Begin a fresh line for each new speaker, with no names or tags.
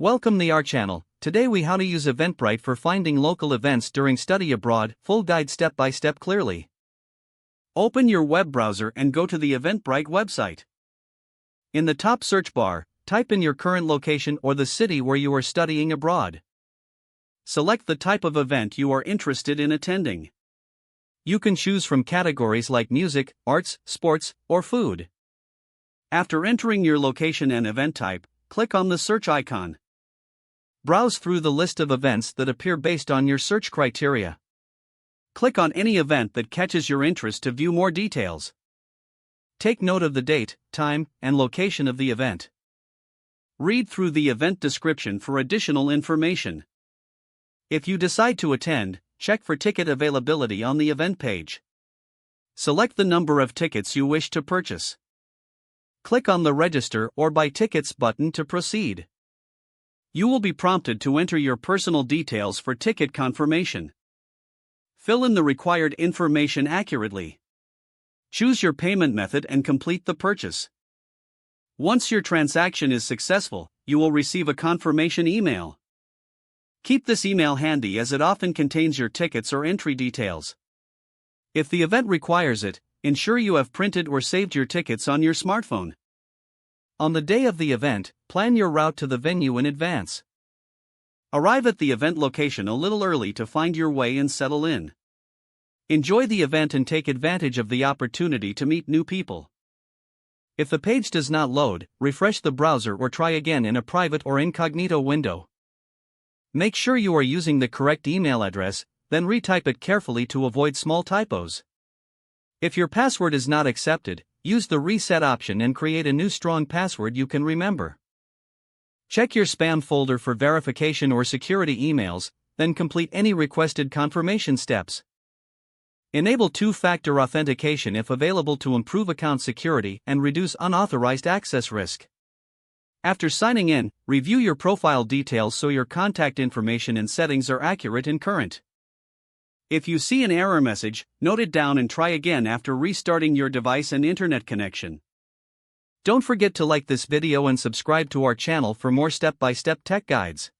Welcome to our channel. Today we how to use Eventbrite for finding local events during study abroad, full guide step by step clearly. Open your web browser and go to the Eventbrite website. In the top search bar, type in your current location or the city where you are studying abroad. Select the type of event you are interested in attending. You can choose from categories like music, arts, sports, or food. After entering your location and event type, click on the search icon. Browse through the list of events that appear based on your search criteria. Click on any event that catches your interest to view more details. Take note of the date, time, and location of the event. Read through the event description for additional information. If you decide to attend, check for ticket availability on the event page. Select the number of tickets you wish to purchase. Click on the Register or Buy Tickets button to proceed. You will be prompted to enter your personal details for ticket confirmation. Fill in the required information accurately. Choose your payment method and complete the purchase. Once your transaction is successful, you will receive a confirmation email. Keep this email handy as it often contains your tickets or entry details. If the event requires it, ensure you have printed or saved your tickets on your smartphone. On the day of the event, plan your route to the venue in advance. Arrive at the event location a little early to find your way and settle in. Enjoy the event and take advantage of the opportunity to meet new people. If the page does not load, refresh the browser or try again in a private or incognito window. Make sure you are using the correct email address, then retype it carefully to avoid small typos. If your password is not accepted, use the reset option and create a new strong password you can remember. Check your spam folder for verification or security emails, then complete any requested confirmation steps. Enable two-factor authentication if available to improve account security and reduce unauthorized access risk. After signing in, review your profile details so your contact information and settings are accurate and current. If you see an error message, note it down and try again after restarting your device and internet connection. Don't forget to like this video and subscribe to our channel for more step-by-step tech guides.